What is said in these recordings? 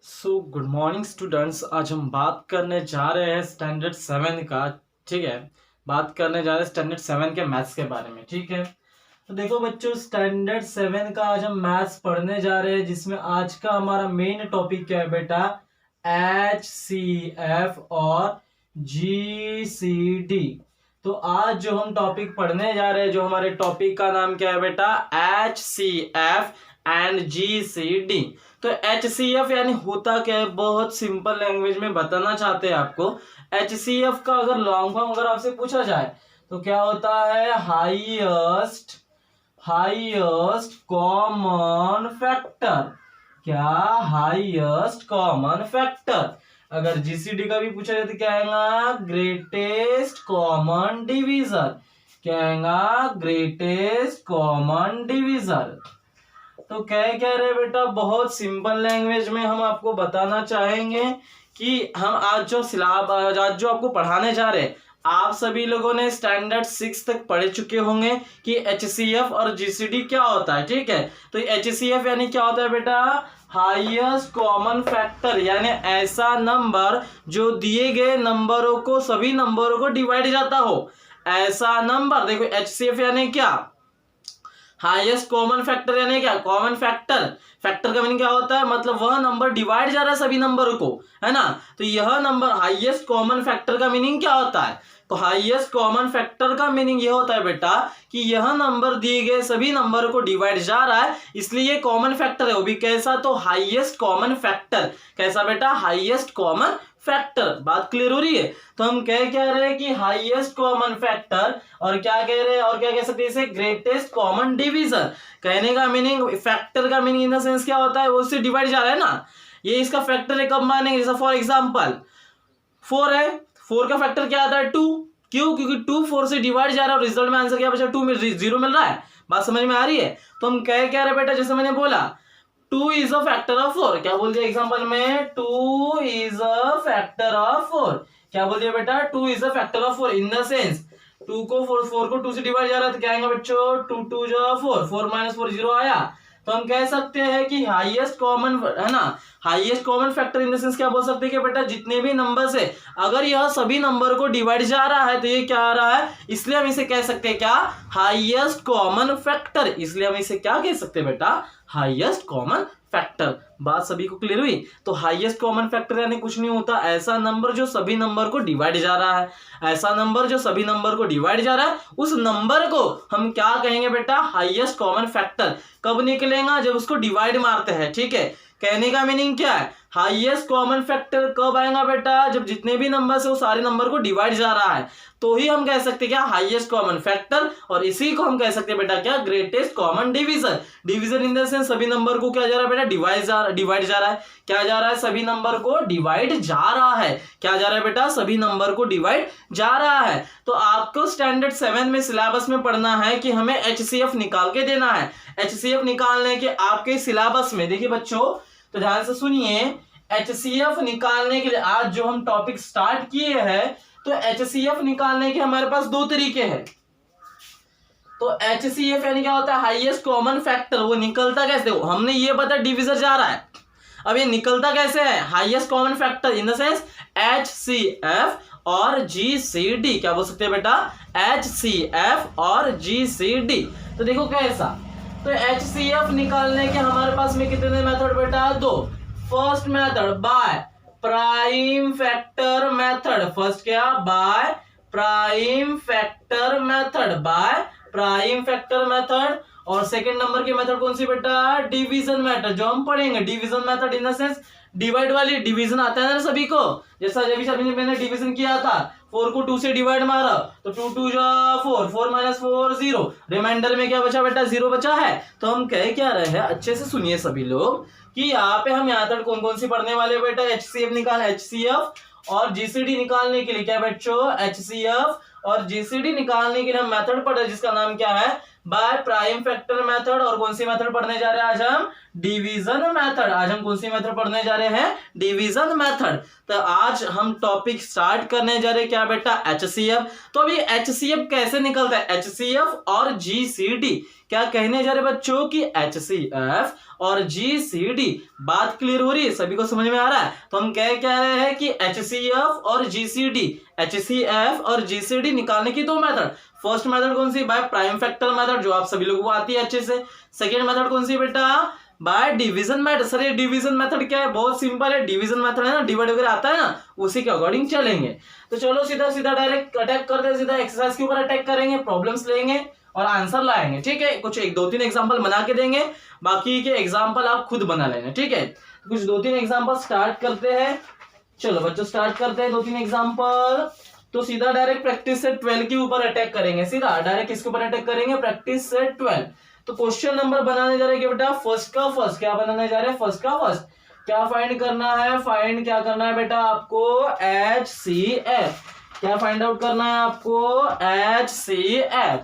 Good morning students. आज हम बात करने जा रहे हैं स्टैंडर्ड 7 का। ठीक है, बात करने जा रहे हैं स्टैंडर्ड 7 के मैथ्स के बारे में। ठीक है, तो देखो बच्चों, स्टैंडर्ड 7 का आज हम मैथ्स पढ़ने जा रहे हैं, जिसमें आज का हमारा मेन टॉपिक क्या है बेटा, HCF और GCD। तो आज जो हम टॉपिक पढ़ने जा रहे हैं, जो हमारे टॉपिक का नाम क्या है बेटा, HCF एंड GCD। तो HCF यानी होता क्या है, बहुत सिंपल लैंग्वेज में बताना चाहते हैं आपको। HCF का अगर लॉन्ग फॉर्म अगर आपसे पूछा जाए तो क्या होता है, हाईएस्ट कॉमन फैक्टर। क्या? Highest common factor. अगर GCD का भी पूछा जाए तो क्या आएगा, ग्रेटेस्ट कॉमन डिवीजर। क्या आएगा, ग्रेटेस्ट कॉमन डिवीजर। तो क्या रहे बेटा, बहुत सिंपल लैंग्वेज में हम आपको बताना चाहेंगे कि हम आज जो आपको पढ़ाने जा रहे हैं, आप सभी लोगों ने स्टैंडर्ड 6 तक पढ़ चुके होंगे कि HCF और GCD क्या होता है। ठीक है, तो HCF यानी क्या होता है बेटा, हाईएस्ट कॉमन फैक्टर, यानी ऐसा नंबर जो दिए गए नंबरों को, सभी नंबरों को डिवाइड जाता हो, ऐसा नंबर। देखो HCF यानी क्या, हाईएस्ट कॉमन फैक्टर यानी क्या, कॉमन फैक्टर। फैक्टर का मीनिंग क्या होता है, मतलब वह नंबर डिवाइड जा रहा है सभी नंबरों को, है ना। तो यह नंबर हाईएस्ट कॉमन फैक्टर का मीनिंग क्या होता है, तो हाईएस्ट कॉमन फैक्टर का मीनिंग यह होता है बेटा कि यह नंबर दिए गए सभी नंबर को डिवाइड जा रहा है, इसलिए कॉमन फैक्टर है। वो भी कैसा, तो हाईएस्ट कॉमन फैक्टर। कैसा बेटा, हाईएस्ट कॉमन फैक्टर। बात क्लियर हो रही है। तो हम कह रहे हैं कि हाईएस्ट कॉमन फैक्टर, और क्या कह रहे हैं, और क्या कह सकते हैं इसे, ग्रेटेस्ट कॉमन डिवीजर। कहने का मीनिंग, फैक्टर का मीनिंग इन द सेंस क्या होता है, वो उससे डिवाइड जा रहा है ना, ये इसका फैक्टर है। कब मानेंगे, जैसा फॉर एग्जांपल 4 है, 4 का फैक्टर क्या आता है, 2। क्यों, क्योंकि 2 4 से डिवाइड जा रहा है और रिजल्ट में आंसर क्या बचा, 2 में 0 मिल रहा है। बात समझ में आ रही है। तो हम कह रहे बेटा, जैसे मैंने बोला 2 इज अ फैक्टर ऑफ 4। क्या बोल दिया एग्जांपल में, 2 इज अ फैक्टर ऑफ 4। क्या बोल दिया बेटा, 2 is a factor of 4 in the sense 2 को 4 को 2 से डिवाइड जा रहा है, तो क्या आएगा बच्चों, 2 2 जो 4, 4 - 4 0 आया। तो हम कह सकते हैं कि हाईएस्ट कॉमन, है ना, highest common factor in the sense क्या बोल सकते हैं कि बेटा, जितने भी नंबर है, अगर यह सभी नंबर को डिवाइड जा रहा है तो ये क्या आ रहा है, इसलिए हम इसे कह सकते हैं क्या, हाईएस्ट कॉमन फैक्टर। इसलिए हम इसे क्या कह सकते हैं बेटा, हाईएस्ट कॉमन फैक्टर। बात सभी को क्लियर हुई। तो हाईएस्ट कॉमन फैक्टर यानी कुछ नहीं होता, ऐसा नंबर जो सभी नंबर को डिवाइड जा रहा है। ऐसा नंबर जो सभी नंबर को डिवाइड जा रहा है, उस नंबर को हम क्या कहेंगे बेटा, हाईएस्ट कॉमन फैक्टर। कब निकलेगा, जब उसको डिवाइड मारते हैं। ठीक है, कहने का मीनिंग क्या है, हाईएस्ट कॉमन फैक्टर कब आएगा बेटा, जब जितने भी नंबर से वो सारे नंबर को डिवाइड जा रहा है, तो ही हम कह सकते हैं क्या, हाईएस्ट कॉमन फैक्टर। और इसी को हम कह सकते हैं बेटा क्या, greatest common divisor. Divisor in the sense सभी नंबर को क्या जा रहा है बेटा, डिवाइड जा रहा है। क्या जा रहा है, सभी नंबर को डिवाइड जा रहा है। क्या जा रहा है बेटा, सभी नंबर को डिवाइड जा रहा है। तो आपको स्टैंडर्ड 7 में सिलेबस में पढ़ना है कि हमें HCF निकाल के देना है। HCF निकालने के आपके सिलेबस में, देखिए बच्चों, तो ध्यान से सुनिए, HCF निकालने के लिए आज जो हम टॉपिक स्टार्ट किए हैं, तो HCF निकालने के हमारे पास 2 तरीके हैं। तो HCF यानी क्या होता है, हाईएस्ट कॉमन फैक्टर। वो निकलता कैसे, हमने ये बता डिवीजर जा रहा है, अब ये निकलता कैसे है, highest common factor in the sense HCF और GCD। क्या बोल सकते हैं बेटा, HCF और GCD। तो देखो कैसा, तो HCF निकालने के हमारे पास में कितने मेथड बेटा, 2। First method by prime factor method. First क्या, by prime factor method, by prime factor method. और सेकंड नंबर की मेथड कौन सी बेटा, डिवीजन मेथड, जो हम पढ़ेंगे। Division method in the sense divide वाली, डिवीजन आता है ना सभी को, जैसा जब मैंने डिवीजन किया था, 4 को 2 से डिवाइड मारा तो 2 2 जा 4, 4 - 4 0, रिमाइंडर में क्या बचा बेटा, 0 बचा है। तो हम कह क्या रहे हैं, अच्छे से सुनिए सभी लोग, कि यहाँ पे हम मेथड कौन कौन सी पढ़ने वाले बेटा, HCF और GCD निकालने के लिए क्या बच्चों, HCF और GCD निकालने के लिए हम मेथड पढ़ रहे हैं, जिसका नाम क्या है, बाय प्राइम फैक्टर मेथड। और कौन सी मेथड पढ़ने जा रहे हैं आज हम, डिवीजन मेथड। आज हम कौन सी मेथड पढ़ने जा रहे हैं? Division method. तो आज हम टॉपिक स्टार्ट करने जा रहे हैं क्या बेटा? HCF। तो अभी HCF कैसे निकलता है? HCF और GCD। क्या कहने जा रहे बच्चों की HCF और GCD। बात क्लियर हो रही है? सभी को समझ में आ रहा है? तो हम कह रहे हैं कि HCF और GCD, HCF और GCD निकालने की दो मेथड। फर्स्ट मेथड कौन सी? बाय प्राइम फैक्टर मेथड, जो आप सभी लोगों को आती है अच्छे से। सेकेंड मेथड कौन सी बेटा? By division method. सर ये डिवीजन मेथड क्या है? बहुत सिंपल है, डिवीजन मेथड है ना, डिवाइड वगैरह आता है ना, उसी के अकॉर्डिंग चलेंगे। तो चलो सीधा सीधा डायरेक्ट अटैक करते हैं, सीधा एक्सरसाइज के ऊपर अटैक करेंगे, प्रॉब्लम्स लेंगे और आंसर लाएंगे। ठीक है, कुछ एक दो तीन एग्जांपल बना के देंगे, बाकी के एग्जांपल आप खुद बना लेना। ठीक है, कुछ दो तीन एग्जांपल स्टार्ट करते हैं। चलो बच्चों स्टार्ट करते हैं दो तीन एग्जांपल। तो सीधा डायरेक्ट प्रैक्टिस सेट 12 के ऊपर अटैक करेंगे, सीधा डायरेक्ट किसके ऊपर अटैक करेंगे? Practice set 12। तो क्वेश्चन नंबर बनाने जा रहे हैं बेटा फर्स्ट का फर्स्ट। क्या बनाने जा रहे हैं? फर्स्ट का फर्स्ट। क्या फाइंड करना है? फाइंड क्या करना है बेटा आपको? HCF। क्या फाइंड आउट करना है आपको? HCF।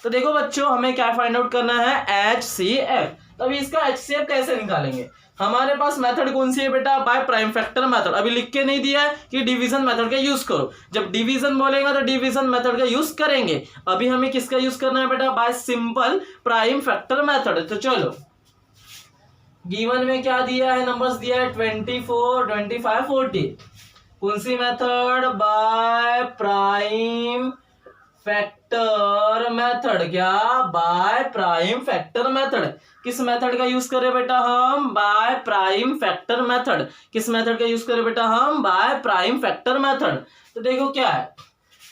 तो देखो बच्चों हमें क्या फाइंड आउट करना है? HCF। तो अभी इसका HCF कैसे निकालेंगे? हमारे पास मेथड कौन सी है बेटा? Bye prime factor method. अभी लिख के नहीं दिया है कि डिवीजन मेथड का यूज करो। जब डिवीजन बोलेगा तो डिवीजन मेथड का यूज करेंगे। अभी हमें किसका यूज करना है बेटा? Bye simple prime factor method. तो चलो गिवन में क्या दिया है? नंबर्स दिया है 24, 25, 40। कौन सी method? By prime factor method. क्या? By prime factor method. किस मेथड का यूज करें बेटा हम? By prime factor method. किस मेथड का यूज करें बेटा हम? By prime factor method. तो देखो क्या है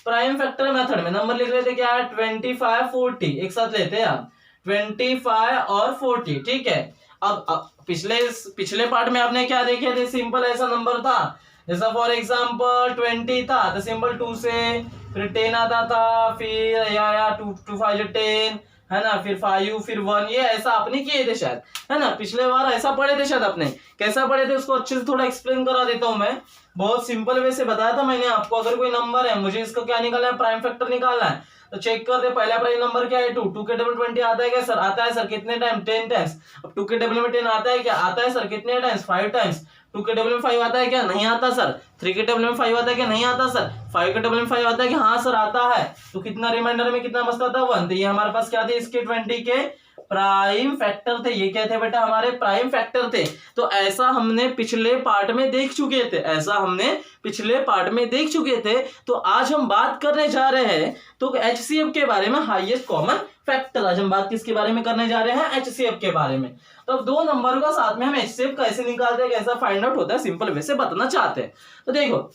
प्राइम फैक्टर मेथड में नंबर लिख रहे थे क्या है? 25, 40 एक साथ लेते हैं आप, 25 और 40। ठीक है, अब पिछले पार्ट में आपने क्या देखे थे? सिंपल ऐसा नंबर था, जैसा फॉर एग्जांपल 20 था तो सिंपल 2 से, फिर 10 आता था, फिर या 2 5 10 है ना, फिर 5 फिर 1, ये ऐसा आपने किए थे शायद, है ना? पिछले बार ऐसा पढ़े थे शायद आपने। कैसा पढ़े थे उसको अच्छे से थोड़ा एक्सप्लेन करा देता हूं मैं। बहुत सिंपल वे से बताया था मैंने आपको। अगर कोई नंबर है, मुझे इसका क्या निकालना है? प्राइम फैक्टर निकालना है। तो चेक कर दे, पहला प्राइम नंबर क्या है? 2 के टेबल 20 आता है क्या सर? आता है सर। कितने टाइम? 10 टाइम्स। अब 2 के टेबल में 10 आता है क्या? आता है सर। कितने टाइम्स? 5 टाइम्स। 2 के टेबल में 5 आता है क्या? नहीं आता सर। 3 के टेबल में 5 आता है क्या? नहीं आता सर। 5 के टेबल में 5 आता है क्या? हाँ सर आता है। तो कितना रिमाइंडर में कितना बचता था? 1। तो ये हमारे पास क्या थे? इसके 20 के प्राइम फैक्टर थे। ये क्या थे बेटा? हमारे प्राइम फैक्टर थे। तो ऐसा हमने पिछले पार्ट में देख चुके थे, ऐसा हमने पिछले पार्ट में देख चुके थे। तो आज हम बात करने जा रहे हैं तो HCF के बारे में, हाईएस्ट कॉमन फैक्टर। आज हम बात किसके बारे में करने जा रहे हैं? HCF के बारे में। तो अब दो नंबरों का साथ में हम HCF कैसे निकालते हैं, कैसा फाइंड आउट होता है, सिंपल वे से बताना चाहते हैं। तो देखो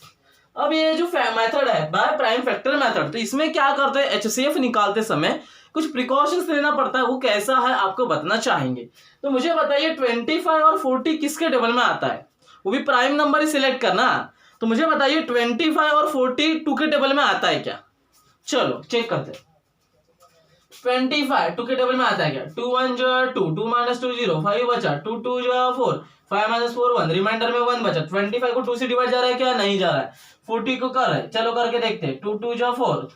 अब ये जो मेथड है बाय प्राइम फैक्टर मेथड, तो इसमें क्या करते हैं? HCF निकालते समय कुछ प्रिकॉशंस लेना पड़ता है। वो कैसा है आपको बताना चाहेंगे। तो मुझे बताइए 25 और 40 किसके टेबल में आता है? वो भी प्राइम नंबर ही सिलेक्ट करना। तो मुझे बताइए 25 और 40 2 के टेबल में आता है क्या? चलो चेक करते हैं। 25 2 के टेबल में आता है क्या? 2 1 जो 2, 2 - 2 0, 5 बचा, 2 2 जो 4, 5 - 4 1, रिमाइंडर में 1 बचा। 25 को 2 से डिवाइड जा रहा है क्या? नहीं जा रहा है। 40 को कर रहा है, चलो करके देखते हैं। 2 2 जो 4,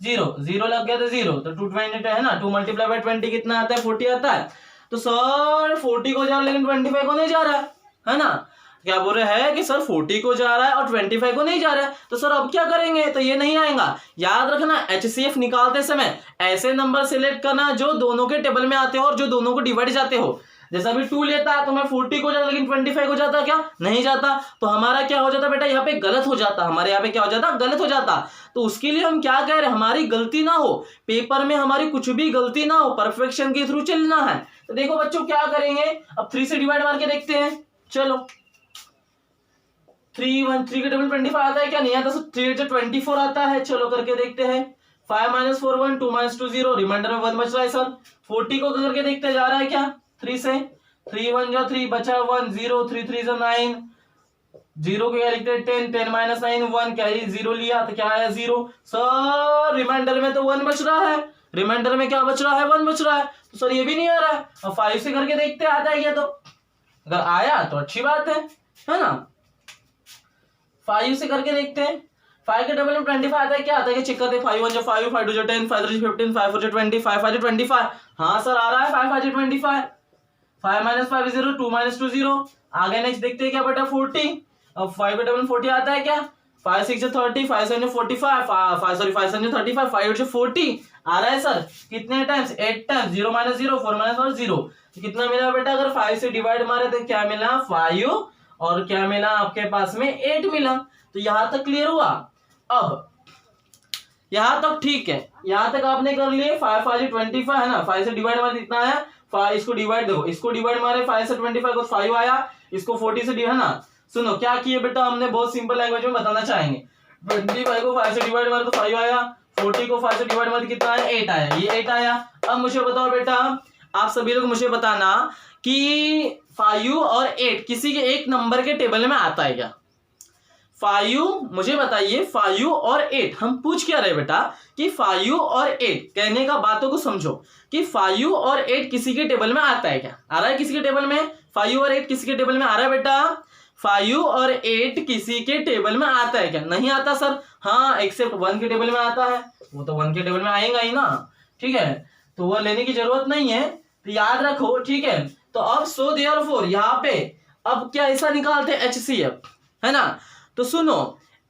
0 0 लग गया तो 0, तो 2 20 है ना, 2 × 20 कितना आता है? 40 आता है। तो सर 40 को जा रहा है लेकिन 25 को नहीं जा रहा है ना? क्या बोल रहे हैं कि सर 40 को जा रहा है और 25 को नहीं जा रहा है। तो सर अब क्या करेंगे? तो ये नहीं आएगा। याद रखना HCF निकालते समय ऐसे नंबर सिलेक्ट करना जो दोनों के टेबल में आते हो और जो दोनों को डिवाइड जाते हो। जैसा अभी 2 लेता है तो मैं 40 को जाता लेकिन 25 को जाता क्या? नहीं जाता। तो हमारा क्या हो जाता बेटा? यहाँ पे गलत हो जाता, हमारे यहाँ पे क्या हो जाता? गलत हो जाता। तो उसके लिए हम क्या कह रहे हैं? हमारी गलती ना हो, पेपर में हमारी कुछ भी गलती ना हो, परफेक्शन के थ्रू चलना है। तो देखो बच्चों क्या करेंगे, अब 3 से डिवाइड मार के देखते हैं। चलो 3 के टेबल 25 आता है क्या? नहीं आता। 3 से 24 आता है। चलो करके देखते हैं। 5 - 4 1, 2 - 2 0, रिमाइंडर में 1 बच रहा है सर। 40 को करके देखते जा रहा है क्या? 3 से, 3 1 जो 3 बचा 1 0, 3 3 जो 9, 0 को क्या लिखते हैं? 10, 10 - 9 1, क्या ये 0 लिया तो क्या आया? 0 सर। रिमाइंडर में तो 1 बच रहा है, रिमाइंडर में क्या बच रहा है? 1 बच रहा है। तो सर ये भी नहीं आ रहा है। अब 5 से करके देखते आता है क्या? तो अगर आया तो अच्छी बात है ना? 5 से करके देखते हैं। 5 के टेबल में 25 आता है क्या? आता है कि चेक करते हैं। 5 1 जो 5, 5 2 जो 10, 5 3 15, 5 4 जो 20, 5 5 जो 25। हाँ सर आ रहा है 5 5 जो 25। 5 माइनस 5 0, 2 माइनस 2 0। आगे नेक्स्ट देखते हैं क्या बेटा 40। अब 5 बटे 1 40 आता है क्या? 5 6 30, 5 7 45, 5 7 35, 5 8 40 आ रहा है सर। कितने टाइम्स? 8 टाइम्स। 0 minus 0, 4 minus 4 0। तो कितना मिला बेटा? अगर 5 से डिवाइड मारे तो क्या मिला? 5। और क्या मिला आपके पास में? 8 मिला। तो यहां तक क्लियर हुआ। अब यहां तक ठीक है, यहां तक आपने कर लिए। 5 5 25 है ना, 5 से डिवाइड मारे कितना है? 5। इसको डिवाइड देखो, इसको डिवाइड मारे 5 से 25 को 5 आया, इसको 40 से डिवाइड है ना। सुनो क्या किए बेटा हमने, बहुत सिंपल लैंग्वेज में बताना चाहेंगे। 25 को 5 से डिवाइड मारे तो 5 आया, 40 को 5 से डिवाइड मारे कितना आया? 8 आया, ये 8 आया। अब मुझे बताओ बेटा, आप सभी लोग मुझे बताना कि 5 और 8 किसी के एक नंबर के टेबल में आता है क्या? 5 मुझे बताइए, 5 और 8 हम पूछ क्या रहे बेटा कि 5 और 8, कहने का बातों को समझो कि 5 और 8 किसी के टेबल में आता है क्या? आ रहा है किसी के टेबल में? 5 और 8 किसी के टेबल में आ रहा है बेटा? 5 और 8 किसी के टेबल में आता है क्या? नहीं आता सर। हाँ, एक्सेप्ट 1 के टेबल में आता है। वो तो 1 के टेबल में आएगा ही ना, ठीक है, तो वो लेने की जरूरत नहीं है, तो याद रखो, ठीक है। तो अब सो देयरफॉर यहाँ पे अब क्या ऐसा निकालते हैं HCF, है ना। तो सुनो,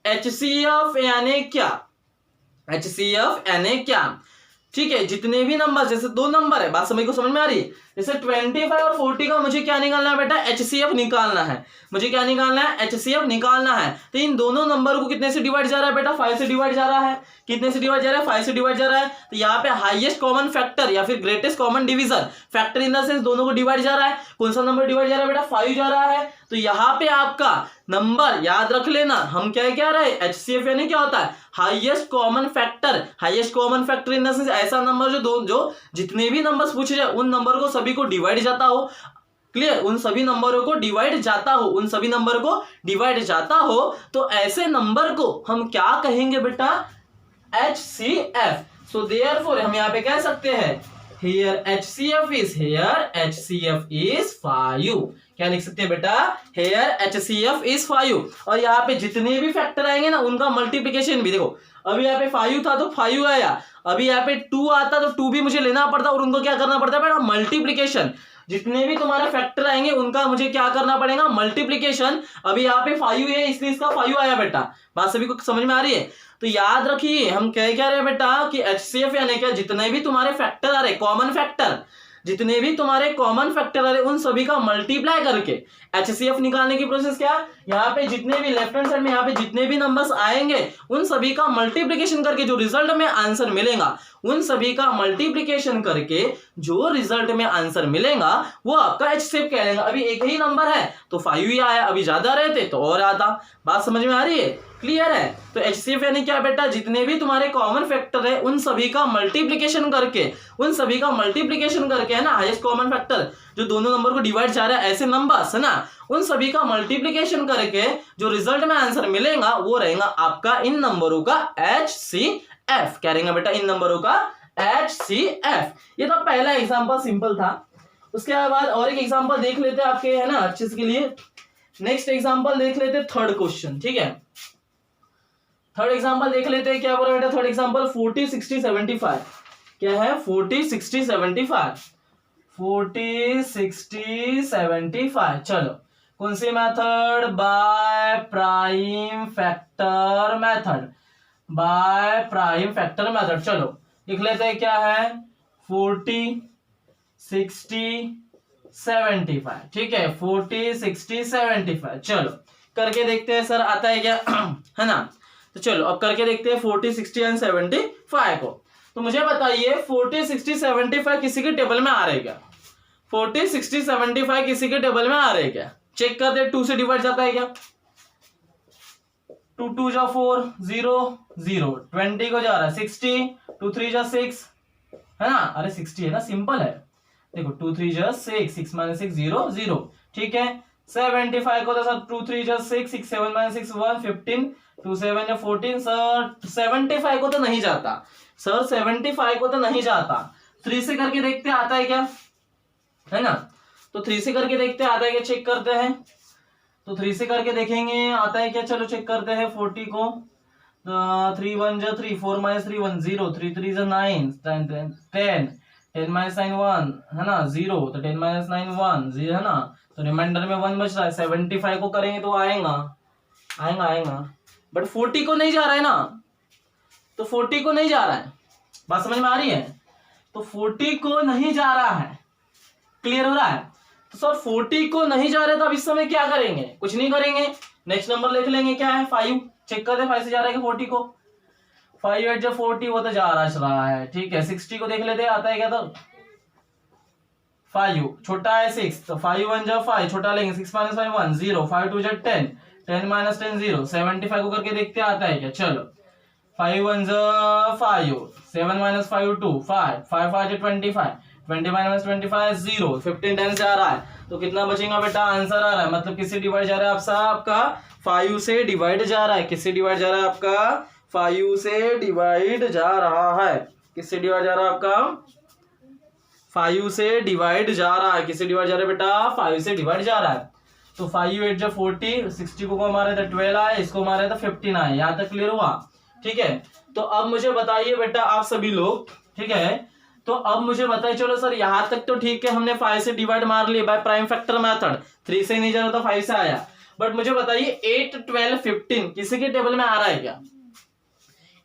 HCF यानी क्या? HCF यानी क्या? ठीक है, जितने भी नंबर, जैसे 2 नंबर है, बात समझ को समझ में आ रही है? जैसे 25 और 40 का मुझे क्या निकालना है बेटा? HCF निकालना है। मुझे क्या निकालना है? HCF निकालना है। तो इन दोनों नंबर को कितने से डिवाइड जा रहा है बेटा? 5 से डिवाइड जा रहा है। कितने से डिवाइड जा रहा है? 5 से डिवाइड जा रहा है। तो यहाँ पे हाईएस्ट कॉमन फैक्टर या फिर greatest common division, factor in the sense दोनों को डिवाइड जा रहा है। कौन सा नंबर डिवाइड जा रहा है बेटा? 5 जा रहा है। तो यहाँ पे आपका नंबर याद रख लेना, हम क्या कह रहे हैं? HCF यानी क्या होता है? Highest common factor. Highest common factor in the sense ऐसा नंबर जो जितने भी नंबर्स पूछे जाए उन नंबर को सभी को डिवाइड जाता हो। क्लियर? उन सभी नंबरों को डिवाइड जाता हो, उन सभी नंबर को डिवाइड जाता हो, तो ऐसे नंबर को हम क्या कहेंगे बेटा? HCF। सो देयरफॉर हम यहाँ पे कह सकते हैं here HCF is 5। क्या लिख सकते हैं बेटा? here HCF is 5। और यहाँ पे जितने भी फैक्टर आएंगे ना उनका मल्टीप्लिकेशन भी देखो। अभी यहाँ पे 5 था तो 5 आया, अभी यहाँ पे 2 आता तो 2 भी मुझे लेना पड़ता और उनको क्या करना पड़ता है बेटा? मल्टीप्लिकेशन। जितने भी तुम्हारे फैक्टर आएंगे उनका मुझे क्या करना पड़ेगा? मल्टीप्लिकेशन। अभी यहाँ पे 5 है इसलिए इसका 5 आया बेटा। बात सभी को समझ में आ रही है? तो याद रखिए हम क्या रहे हैं बेटा कि HCF यानी क्या? जितने भी तुम्हारे फैक्टर आ रहे, कॉमन फैक्टर, जितने भी तुम्हारे कॉमन फैक्टर आ रहे उन सभी का मल्टीप्लाई करके HCF निकालने की प्रोसेस क्या? यहाँ पे जितने भी लेफ्ट हैंड साइड में यहाँ पे जितने भी नंबर्स आएंगे उन सभी का मल्टीप्लिकेशन करके जो रिजल्ट में आंसर मिलेगा, उन सभी का मल्टीप्लिकेशन करके जो रिजल्ट में आंसर मिलेगा वो आपका HCF कहलाएगा। अभी एक ही नंबर है तो 5 ही आया, अभी ज्यादा रहते तो और आता। बात समझ में आ रही है? क्लियर है? तो HCF यानी क्या बेटा? जितने भी तुम्हारे कॉमन फैक्टर है उन सभी का मल्टीप्लिकेशन करके, उन सभी का मल्टीप्लिकेशन करके, है ना, हाईएस्ट कॉमन फैक्टर जो दोनों नंबर को डिवाइड जा रहा है ऐसे नंबर्स, है ना, उन सभी का मल्टीप्लिकेशन करके जो रिजल्ट में आंसर मिलेगा वो रहेगा आपका इन नंबरों का HCF। क्या रहेगा बेटा? इन नंबरों का HCF। ये तो पहला एग्जांपल सिंपल था। उसके बाद और एक एग्जांपल देख लेते हैं आपके, है ना, अच्छे के लिए। नेक्स्ट एग्जांपल देख लेते हैं, थर्ड क्वेश्चन, ठीक है। थर्ड एग्जांपल देख लेते हैं, क्या बोला बेटा? Third example 40 60 75। क्या है? 40 60 75। 40 60 75। चलो कौन सी method? By prime factor method. By prime factor method. चलो लिख लेते हैं, क्या है? 40 60 75। ठीक है, 40 60 75। चलो करके देखते हैं सर आता है क्या है ना। तो चलो अब करके देखते हैं 40 60 एंड 75 को। तो मुझे बताइए 40 60 75 किसी के टेबल में आ रहे क्या? 40 60 75 किसी के टेबल में आ रहे क्या? चेक कर दे, 2 से डिवाइड जाता है क्या? 2 2 जा 4 0 0। 20 को जा रहा है 60, 2 3 जा 6, है ना। अरे 60 है ना, सिंपल है। देखो 2 3 जा 6, 6 - 6 0 0। ठीक है, 75 को तो सर 2 3 जा 6, 6 7 - 6 1 15, 2 7 जा 14। सर 75 को तो नहीं जाता, सर 75 को तो नहीं जाता। 3 से करके देखते आता है क्या, है ना। तो 3 से करके देखते आता है क्या, चेक करते हैं। तो 3 से करके देखेंगे आता है क्या, चलो चेक करते हैं 40 को। 3 1 जा 3, 4 - 3 1 0, 3 3 जा 9, 10 10 माइनस 9 1 है ना 0, तो 10 माइनस 9 1 0 है ना, तो रिमाइंडर में 1 बच रहा है। 75 को करेंगे तो आएगा आएगा आएगा, बट 40 को नहीं जा रहा है ना, तो 40 को नहीं जा रहा है, बात समझ में आ रही है? तो 40 को नहीं जा रहा है, क्लियर हो रहा है? तो सर 40 को नहीं जा रहा है, तो अब इस समय क्या करेंगे? कुछ नहीं करेंगे, नेक्स्ट नंबर लिख लेंगे, क्या है 5, चेक कर दे 5 से जा रहा है कि 40 को, 5 8 जो 40 वो तो जा रहा है, ठीक है। 60 को देख लेते आता है क्या, तो 5 छोटा है 6, तो 5 1 जो 5 छोटा लेंगे, 6 माइनस 5 1 0, 5 2 जो 10, 10 माइनस 10 0, 75 को करके देखते आता है क्या, चलो 5 1 जो 5, 7 माइनस 5 2 5, 5 5 जो 25, 20 माइनस 25 0, 15 10 से आ रहा है, तो कितना बचेगा बेटा, आंसर आ रहा है, मतलब किससे डिवाइड जा रहा है आपका 5 से डिवाइड जा रहा है, किससे डिवाइड जा रहा है आपका 5 से डिवाइड जा रहा है, किससे डिवाइड जा रहा है आपका 5 से डिवाइड जा रहा है, किससे डिवाइड जा रहा है बेटा 5 से डिवाइड जा रहा है। तो 5 8 जो 40, 60 को मारे तो 12 आए, इसको मारे तो 15 आए, यहाँ तक क्लियर हुआ, ठीक है। तो अब मुझे बताइए बेटा आप सभी लोग, ठीक है, तो अब मुझे बताइए, चलो सर यहाँ तक तो ठीक है, हमने 5 से डिवाइड मार लिए बाय प्राइम फैक्टर मेथड, 3 से नहीं जा रहा था 5 से आया, बट मुझे बताइए 8 12 15 किसी के टेबल में आ रहा है क्या?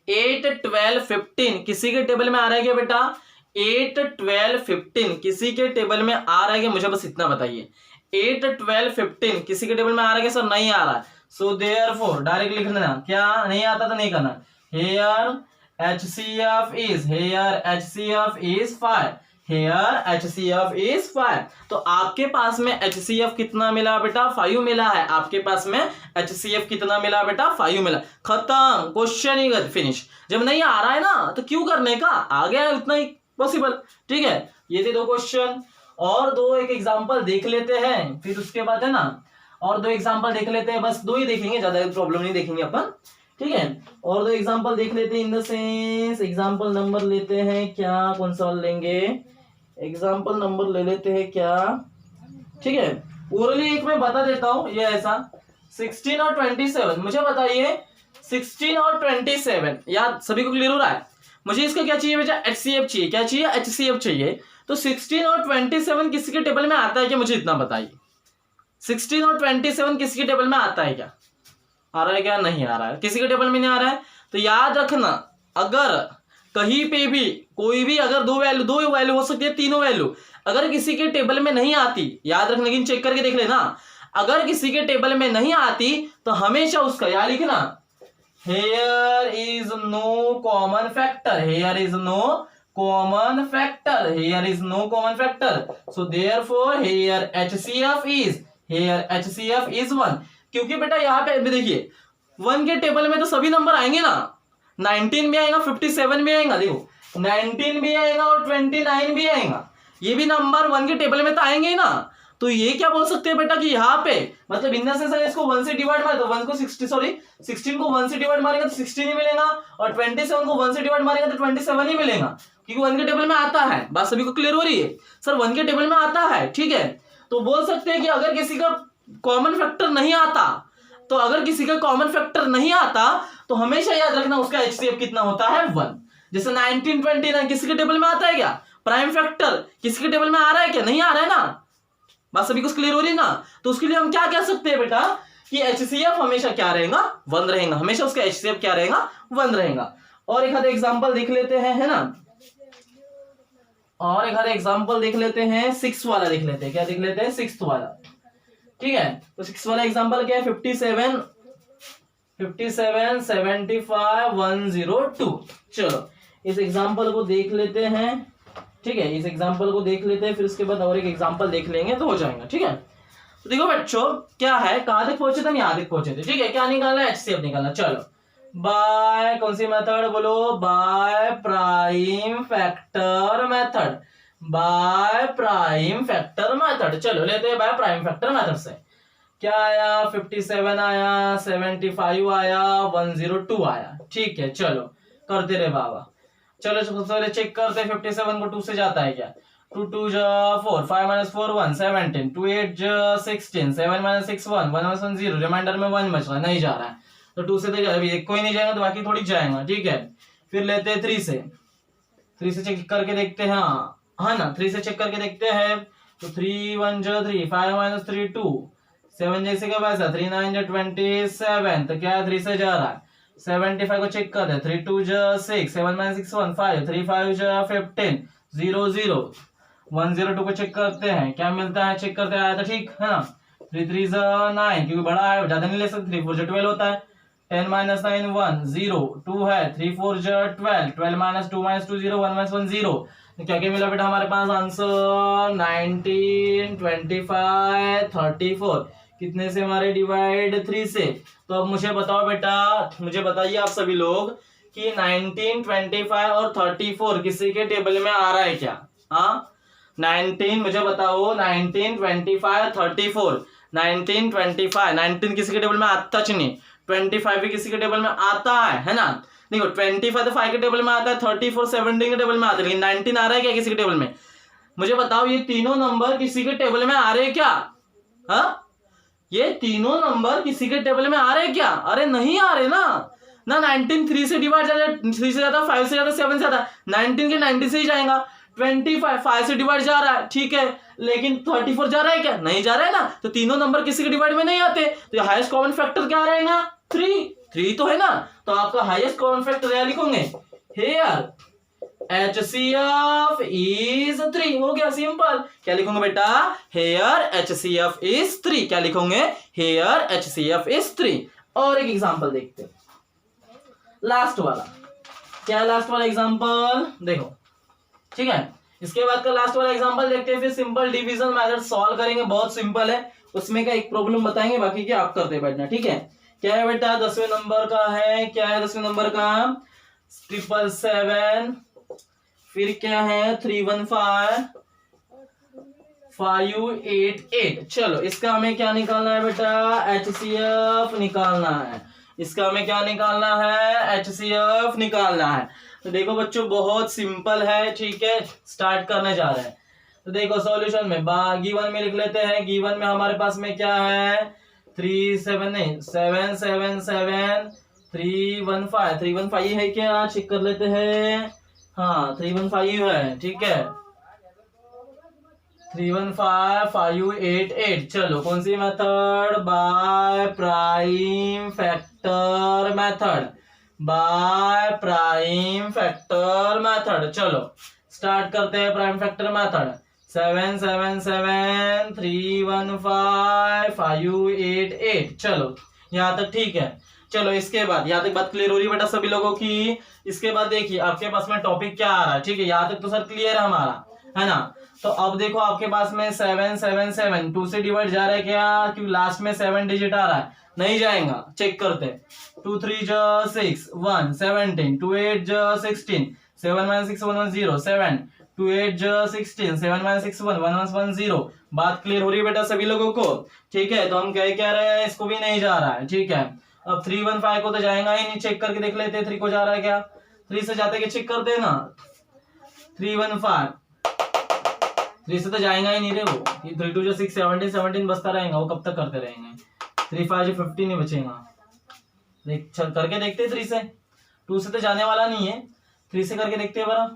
8 12 15 किसी के टेबल में आ रहा है क्या बेटा? 8 12 15 किसी के टेबल में आ रहा है क्या? मुझे बस इतना बताइए, 8 12 15 किसी के टेबल में आ रहा है क्या? सर नहीं आ रहा है, सो देयरफॉर डायरेक्ट लिख देना, क्या नहीं आता तो नहीं करना, hair HCF is, here HCF is 5, here HCF is 5, तो आपके पास में HCF कितना मिला बेटा 5 मिला है, आपके पास में HCF कितना मिला बेटा 5 मिला, खत्म, क्वेश्चन ही फिनिश। जब नहीं आ रहा है ना तो क्यों करने का, आ गया उतना ही पॉसिबल, ठीक है। ये थे 2 क्वेश्चन, और 2 एक एग्जांपल देख लेते हैं, फिर उसके बाद है ना और 2 एग्जांपल देख लेते हैं, बस 2 ही देखेंगे, ज्यादा प्रॉब्लम नहीं देखेंगे अपन, ठीक है। और 2 एग्जांपल देख लेते हैं, इन द सेंस एग्जांपल नंबर लेते हैं क्या, कौन सा लेंगे, एग्जांपल नंबर ले लेते हैं क्या, ठीक है। ओरली एक मैं बता देता हूं, ये ऐसा 16 और 27, मुझे बताइए 16 और 27 यार सभी को क्लियर हो रहा है? मुझे इसका क्या चाहिए बेटा, HCF चाहिए, क्या चाहिए, HCF चाहिए। तो 16 और 27 किसी के टेबल में आता है क्या, मुझे इतना बताइए, 16 और 27 किसी के टेबल में आता है क्या, आ रहा है क्या, नहीं आ रहा है, किसी के टेबल में नहीं आ रहा है। तो याद रखना, अगर कहीं पे भी कोई भी अगर 2 वैल्यू हो सकती है, 3 वैल्यू अगर किसी के टेबल में नहीं आती, याद रखना, लेकिन चेक करके देख लेना, अगर किसी के टेबल में नहीं आती तो हमेशा उसका याद लिखना, here is no common factor, here is no common factor, here is no common factor, so therefore here HCF is, here HCF is 1, क्योंकि बेटा यहाँ पे देखिए 1 के टेबल में तो सभी नंबर आएंगे ना, 19 भी आएगा, 57 भी आएगा, देखो 19 भी आएगा और 29 भी आएगा, ये भी नंबर 1 के टेबल में तो आएंगे ही ना। तो ये क्या बोल सकते हैं बेटा कि यहाँ पे मतलब इन द सेंस अगर इसको 1 से डिवाइड मारे तो 1 को 16 को 1 से डिवाइड मारेंगे तो 16 ही मिलेगा, और 27 को 1 से डिवाइड मारेंगे तो 27 ही मिलेगा, क्योंकि 1 के टेबल में आता है। बात सभी को क्लियर हो रही है? सर 1 के टेबल में आता है, ठीक है। तो बोल सकते हैं कि अगर किसी का कॉमन फैक्टर नहीं आता, तो अगर किसी का कॉमन फैक्टर नहीं आता तो हमेशा याद रखना उसका HCF कितना होता है 1। जैसे 1929 किसी के टेबल में आता है क्या, प्राइम फैक्टर किसी के टेबल में आ रहा है क्या, नहीं आ रहा है ना, बात सभी को क्लियर हो रही है ना। तो उसके लिए हम क्या कह सकते हैं बेटा कि HCF हमेशा क्या रहेगा, 1 रहेगा, हमेशा उसका HCF क्या रहेगा, 1 रहेगा। और एक आधा एग्जांपल देख लेते हैं, है ना, और एक आधा एग्जांपल देख लेते हैं, 6 वाला देख लेते हैं, क्या देख लेते हैं 6 वाला, ठीक है। तो 6 वाला एग्जांपल क्या है, 57 75 102। चलो इस एग्जांपल को देख लेते हैं, ठीक है, इस एग्जांपल को देख लेते हैं, फिर उसके बाद और एक एग्जांपल देख लेंगे तो हो जाएगा, ठीक है। तो देखो बच्चों क्या है, कहां तक पहुंचे थे, हम यहां तक पहुंचे थे, ठीक है। क्या निकालना है, HCF निकालना। चलो बाय कौन सी मेथड बोलो, bye prime factor method, by prime factor method. चलो लेते हैं बाय प्राइम फैक्टर मेथड से। क्या आया, 57 आया, 75 आया, 102 आया, ठीक है। चलो करते रहे बाबा, चलो सबसे पहले चेक करते हैं 57 को 2 से जाता है क्या, 2 2 4, 5 - 4 1 17, 2 8 16, 7 - 6 1 1 1 0, रिमाइंडर में 1 बच रहा है, नहीं जा रहा है, तो 2 से तो अभी कोई नहीं जाएगा तो बाकी थोड़ी जाएगा, ठीक है। फिर लेते हैं 3 से चेक करके देखते हैं, हाँ है ना, 3 से चेक करके देखते हैं। तो 3 1 जो 3, 5 माइनस 3 2, 7 जैसे का वैसा, 3 9 जो 27, तो क्या है 3 से जा रहा है। 75 को चेक करते हैं, 3 2 जो 6, 7 माइनस 6 1 5, 3 5 जो 15 0 0, 1 0 2 को चेक करते हैं, क्या मिलता है चेक करते हैं, आया था ठीक है ना। 3 3 जो 9, क्योंकि बड़ा है ज्यादा नहीं ले सकते, 3 4 जो 12 होता है। 10 माइनस 9 1 0 2 है, 3 4 जो 12, 12 माइनस 2 0, 1 माइनस 1 0। तो क्या क्या मिला बेटा हमारे पास आंसर 19 25 34, कितने से हमारे डिवाइड 3 से। तो अब मुझे बताओ बेटा, मुझे बताइए आप सभी लोग कि 19 25 और 34 किसी के टेबल में आ रहा है क्या। हाँ 19 मुझे बताओ, 19 25 34, 19 25, 19 किसी के टेबल में आता नहीं, 25 भी किसी के टेबल में आता है ना। देखो 25 तो 5 के टेबल में आता है, 34 17 के टेबल में आता है, लेकिन 19 आ रहा है क्या किसी के टेबल में। मुझे बताओ ये तीनों नंबर किसी के टेबल में आ रहे हैं क्या। हाँ ये तीनों नंबर किसी के टेबल में आ रहे हैं क्या। अरे नहीं आ रहे ना 19 3 से डिवाइड जाता है, 3 से जाता है, 5 से जाता है, 7 से जाता है, 19 के 90 से ही जाएगा। 25 5 से डिवाइड जा रहा है ठीक है, लेकिन 34 जा रहा है क्या, नहीं जा रहा है ना। तो तीनों नंबर किसी के डिवाइड में नहीं आते, तो हाईएस्ट कॉमन फैक्टर क्या रहेगा 3 तो है ना। तो आपका हाईएस्ट कॉमन फैक्टर क्या लिखोगे, हेयर HCF इज 3, हो गया सिंपल। क्या लिखोगे बेटा, हेयर HCF इज 3, क्या लिखोगे, हेयर HCF इज 3। और एक एग्जांपल देखते हैं, लास्ट वाला। क्या लास्ट वाला एग्जांपल देखो, ठीक है। इसके बाद का लास्ट वाला एग्जांपल देखते हैं, फिर सिंपल डिवीजन मेथड सॉल्व करेंगे, बहुत सिंपल है। उसमें का एक प्रॉब्लम बताएंगे, बाकी क्या आप करते बैठना, ठीक है। क्या है बेटा 10वें नंबर का है, क्या है 10वें नंबर का 777, फिर क्या है 315 588। चलो इसका हमें क्या निकालना है बेटा, HCF निकालना है। इसका हमें क्या निकालना है, HCF निकालना है। तो देखो बच्चों बहुत सिंपल है, ठीक है, स्टार्ट करने जा रहे हैं। तो देखो सॉल्यूशन में गिवन में लिख लेते हैं। गिवन में हमारे पास में क्या है 777 315 है क्या, चेक कर लेते हैं। हाँ 315 है, ठीक है 315 588। चलो कौन सी method, by prime factor method, by prime factor method. चलो स्टार्ट करते हैं प्राइम फैक्टर मेथड। 777 315 588। चलो यहाँ तक ठीक है। चलो इसके बाद यहाँ तक बात क्लियर हो रही है बेटा सभी लोगों की। इसके बाद देखिए आपके पास में टॉपिक क्या आ रहा है, ठीक है, यहाँ तक तो सर क्लियर है हमारा, है ना। तो अब देखो आपके पास में 777 2 से डिवाइड जा रहा है क्या, क्योंकि लास्ट में 7 डिजिट आ रहा है, नहीं जाएगा, चेक करते हैं। 2 3 जो 6 1 17, 2 8 जो 16, 7 - 6 1 1 0 7, 2 8 जो 16, 7 - 6 1 1 1 0। बात क्लियर हो रही है बेटा सभी लोगों को, ठीक है। तो हम क्या रहे हैं, इसको भी नहीं जा रहा है, ठीक है। अब 315 को तो जाएगा ही नहीं, चेक करके देख लेते हैं 3 को जा रहा है क्या। 3 से जाते कि चेक करते हैं ना, 315 3 से तो जाएगा ही नहीं रे वो। 3 2 जो 6 17 17 बचता रहेगा, वो कब तक करते रहेंगे। 3 5 जो 15 नहीं बचेगा, देख चल करके देखते हैं 3 से। 2 से तो जाने वाला नहीं है, 3 से करके देखते हैं बरा।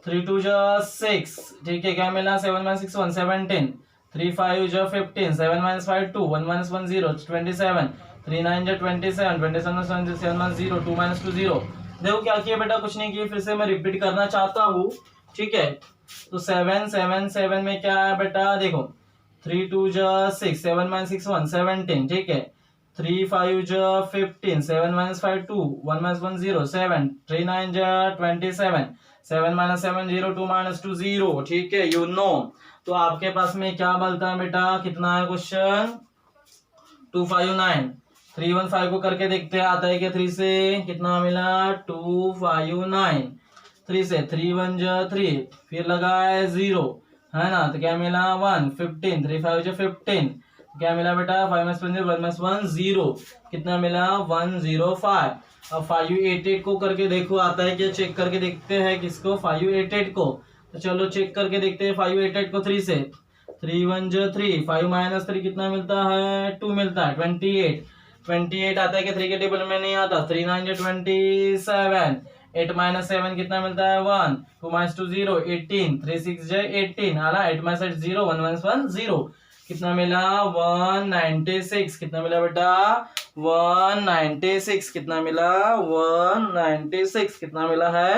3 2 जो 6, ठीक है, क्या मिला 7 - 6 1 17, 3 5 जो 15, 7 - 5 2 1 - 1 0 27, 3 9 जो 27 27 7 0 2 - 2 0। देखो क्या किया बेटा, कुछ नहीं किया, फिर से मैं रिपीट करना चाहता हूँ, ठीक है। तो 7 7 7 में क्या है बेटा, देखो 3 2 जो 6, 7 - 6 1 17, ठीक है। 3 5 जो 15, 7 - 5 2 1 - 1 0 7, 3 9 जो 27, 7 - 7 0 2 - 2 0, ठीक है, यू नो। तो आपके पास में क्या बनता है बेटा, कितना है क्वेश्चन 259। 315 को करके देखते हैं आता है क्या, 3 से कितना मिला 259। 3 से 3 1 जो 3, फिर लगा है 0, है ना, तो क्या मिला 1 15, 3 5 जो 15, क्या मिला बेटा 5 - 1 1 - 1 0, कितना मिला 105। अब 588 को करके देखो आता है क्या, चेक करके देखते हैं किसको 588 को। तो चलो चेक करके देखते हैं 588 को। 3 से 3 1 जो 3, 5 - 3 कितना मिलता है 2 मिलता है 28 आता है कि 3 के टेबल में नहीं आता। 3 9 जो 27, 8 माइनस 7 कितना मिलता है 1, 2 माइनस 2 0, 18, 3 6 j 18 आला, 8 माइनस 8 0, 1 माइनस 1 0, कितना मिला 196, कितना मिला बेटा 196, कितना मिला 196, कितना मिला है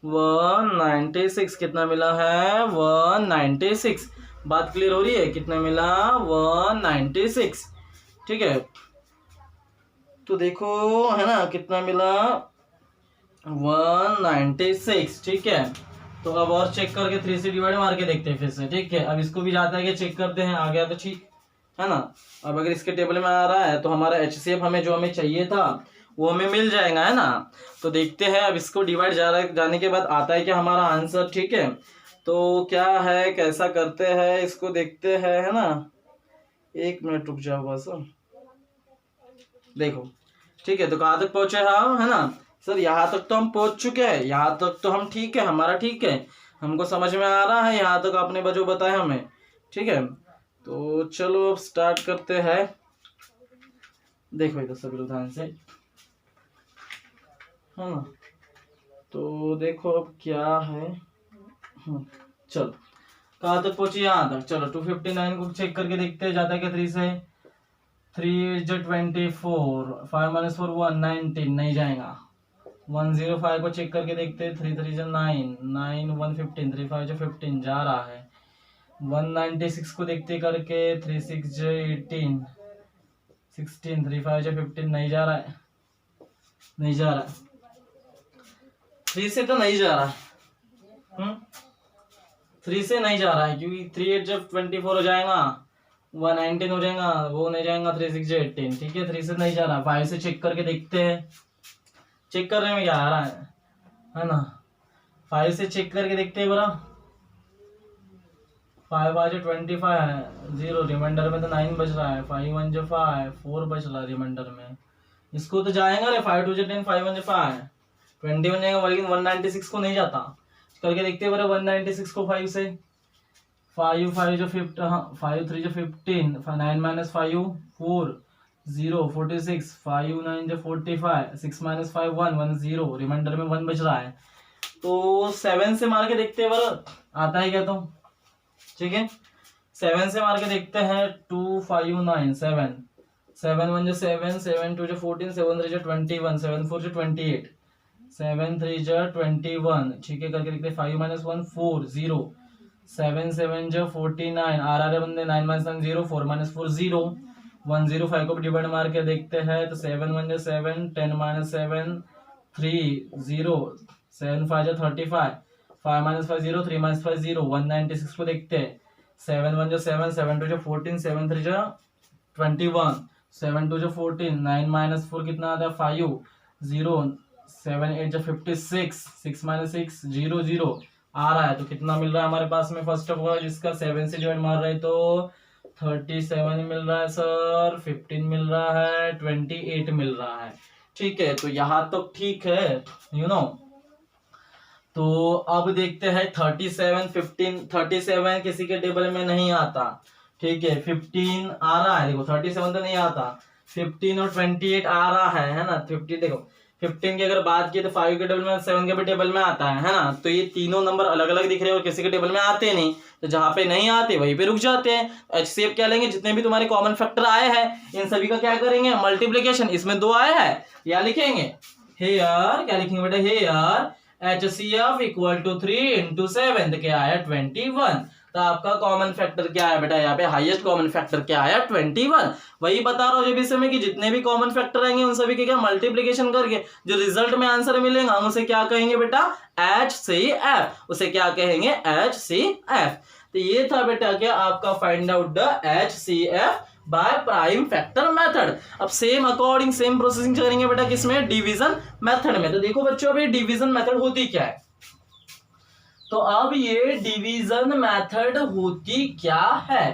196, कितना मिला है 196। बात क्लियर हो रही है? कितना मिला 196, ठीक है। तो देखो है ना कितना मिला 196, ठीक है। तो अब और चेक करके 3 से डिवाइड मार के देखते हैं फिर से, ठीक है। अब इसको भी जाता है कि चेक करते हैं, आ गया तो ठीक है ना। अब अगर इसके टेबल में आ रहा है तो हमारा HCF हमें जो हमें चाहिए था वो हमें मिल जाएगा, है ना। तो देखते हैं अब इसको डिवाइड जाने के बाद आता है क्या हमारा आंसर, ठीक है। तो क्या है, कैसा करते हैं इसको देखते हैं, है ना। 1 मिनट रुक जाओ बस, देखो ठीक है। तो कहाँ तक पहुंचे हम, है ना सर? यहाँ तक तो हम पहुंच चुके हैं, यहाँ तक तो हम ठीक है, हमारा ठीक है, हमको समझ में आ रहा है यहाँ तक आपने जो बताया हमें, ठीक है। तो चलो अब स्टार्ट करते हैं। देखो इधर सभी लोग ध्यान से, है ना। तो देखो अब क्या है, चलो कहाँ तक पहुंची, यहाँ तक। चलो 259 को चेक करके देखते हैं, जाता है क्या 3 से। 3 is 24, 5 minus 4 1, 19 नहीं जाएगा। 105 को चेक करके देखते हैं, 3 3 is 9, 9 1 15, 3 5 is 15 जा रहा है। 196 को देखते करके 3 6 is 18, 16, 3 5 is 15 नहीं जा रहा है, नहीं जा रहा है। 3 से तो नहीं जा रहा है, 3 से नहीं जा रहा है क्योंकि 3 8 जब 24 हो जाएगा 119 हो जाएगा, वो नहीं जाएगा 3 6 18, ठीक है। 3 से नहीं जा रहा, 5 से चेक करके देखते हैं। चेक करने में क्या आ रहा है ना। 5 से चेक करके देखते हैं बरा। 5 आज 25 है, 0 रिमाइंडर में तो 9 बच रहा है। 5 1 जो 5, 4 बच रहा है रिमाइंडर में। इसको तो जाएगा रे, 5 2 10, 5 1 जो 5 21 जाएगा, लेकिन 196 को नहीं जाता। करके देखते हैं बरा 196 को 5 से। 5 5 जो 50, हाँ 5 3 जो 15, 9 माइनस 5 4 0 46, 5 9 जो 45, 6 माइनस 5 1 1 0, रिमाइंडर में 1 बच रहा है। तो 7 से मार के देखते हैं बरा, आता है क्या तो, ठीक है। 7 से मार के देखते हैं। 2 5 9 7, 7 1 जो 7, 7 2 जो 14, 7 3 जो 21, 7 4 जो 28, 7 3 जो 21, ठीक है। करके देखते हैं 5 माइनस 1 4 0, 7 7 जो 49, आ रहा है बंदे 9 माइनस 1 0, 4 माइनस 4 0, 105 को डिवाइड मार के देखते हैं। तो 7 1 जो 7, 10 माइनस 7 3 0, 7 5 जो 35, 5 माइनस 5 0, 3 माइनस 5 0, 196 को देखते हैं। 7 1 जो 7, 7 2 जो 14, 7 3 जो 21, 7 2 जो 14, 9 माइनस 4 कितना आता है 5 0, 7 8 जो 56, 6 माइनस 6 0 0 आ रहा है। तो कितना मिल रहा है हमारे पास में, फर्स्ट ऑफ ऑल जिसका 7 से डिवाइड मार रहे हैं तो 37 मिल रहा है सर, 15 मिल रहा है, 28 मिल रहा है, ठीक है। तो यहाँ तो ठीक है, यू नो। तो अब देखते हैं 37 15, 37 किसी के टेबल में नहीं आता, ठीक है। 15 आ रहा है, देखो 37 तो नहीं आता, 15 और 28 आ रहा है ना। 50 देखो 15 की अगर बात की तो 5 के टेबल में, 7 के भी टेबल में आता है ना। तो ये तीनों नंबर अलग अलग दिख रहे हैं और किसी के टेबल में आते नहीं। तो जहां पे नहीं आते वहीं पे रुक जाते हैं। HCF क्या लेंगे, जितने भी तुम्हारे कॉमन फैक्टर आए हैं इन सभी का क्या करेंगे, मल्टीप्लीकेशन। इसमें 2 आए हैं, या लिखेंगे हेयर, क्या लिखेंगे बेटा, here HCF equal to 3 into 7, तो क्या आया 21। तो आपका कॉमन फैक्टर क्या है बेटा, यहाँ पे हाईएस्ट कॉमन फैक्टर क्या आया 21। वही बता रहा हूँ जब इस समय कि जितने भी कॉमन फैक्टर आएंगे उन सभी के क्या मल्टीप्लीकेशन करके जो रिजल्ट में आंसर मिलेगा हम उसे क्या कहेंगे बेटा, HCF। उसे क्या कहेंगे, HCF। तो ये था बेटा क्या आपका find out the HCF bye prime factor method. अब सेम अकॉर्डिंग सेम प्रोसेसिंग करेंगे बेटा किसमें, डिवीजन मेथड में। तो देखो बच्चों अभी डिवीजन मेथड होती क्या है। तो अब ये डिवीजन मेथड होती क्या है,